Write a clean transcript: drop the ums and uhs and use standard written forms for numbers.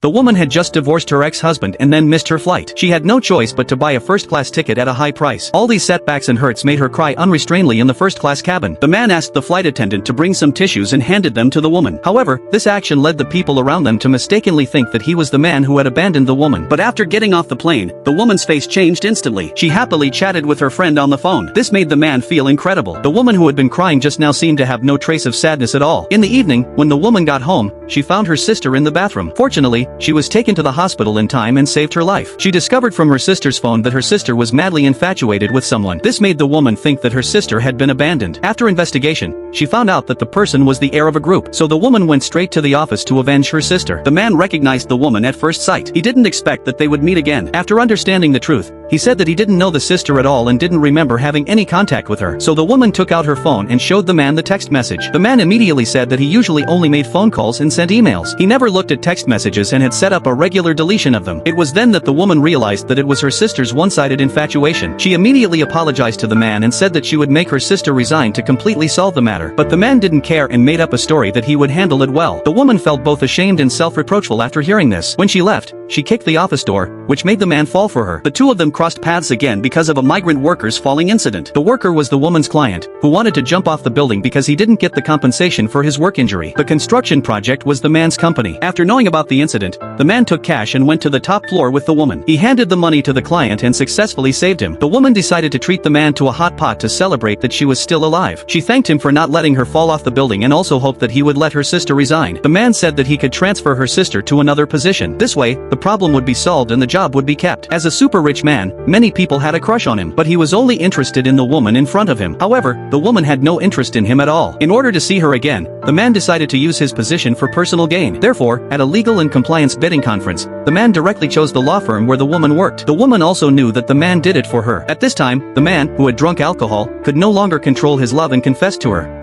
The woman had just divorced her ex-husband and then missed her flight. She had no choice but to buy a first-class ticket at a high price. All these setbacks and hurts made her cry unrestrainedly in the first-class cabin. The man asked the flight attendant to bring some tissues and handed them to the woman. However, this action led the people around them to mistakenly think that he was the man who had abandoned the woman. But after getting off the plane, the woman's face changed instantly. She happily chatted with her friend on the phone. This made the man feel incredible. The woman who had been crying just now seemed to have no trace of sadness at all. In the evening, when the woman got home, she found her sister in the bathroom. Fortunately, she was taken to the hospital in time and saved her life. She discovered from her sister's phone that her sister was madly infatuated with someone. This made the woman think that her sister had been abandoned. After investigation, she found out that the person was the heir of a group, so the woman went straight to the office to avenge her sister. The man recognized the woman at first sight. He didn't expect that they would meet again. After understanding the truth, he said that he didn't know the sister at all and didn't remember having any contact with her. So the woman took out her phone and showed the man the text message. The man immediately said that he usually only made phone calls and sent emails. He never looked at text messages and had set up a regular deletion of them. It was then that the woman realized that it was her sister's one-sided infatuation. She immediately apologized to the man and said that she would make her sister resign to completely solve the matter. But the man didn't care and made up a story that he would handle it well. The woman felt both ashamed and self-reproachful after hearing this. When she left, she kicked the office door, which made the man fall for her. The two of them crossed paths again because of a migrant worker's falling incident. The worker was the woman's client, who wanted to jump off the building because he didn't get the compensation for his work injury. The construction project was the man's company. After knowing about the incident, the man took cash and went to the top floor with the woman. He handed the money to the client and successfully saved him. The woman decided to treat the man to a hot pot to celebrate that she was still alive. She thanked him for not letting her fall off the building and also hoped that he would let her sister resign. The man said that he could transfer her sister to another position. This way, the problem would be solved and the job would be kept. As a super rich man, many people had a crush on him, but he was only interested in the woman in front of him. However, the woman had no interest in him at all. In order to see her again, the man decided to use his position for personal gain. Therefore, at a legal and compliance bidding conference, the man directly chose the law firm where the woman worked. The woman also knew that the man did it for her. At this time, the man, who had drunk alcohol, could no longer control his love and confessed to her.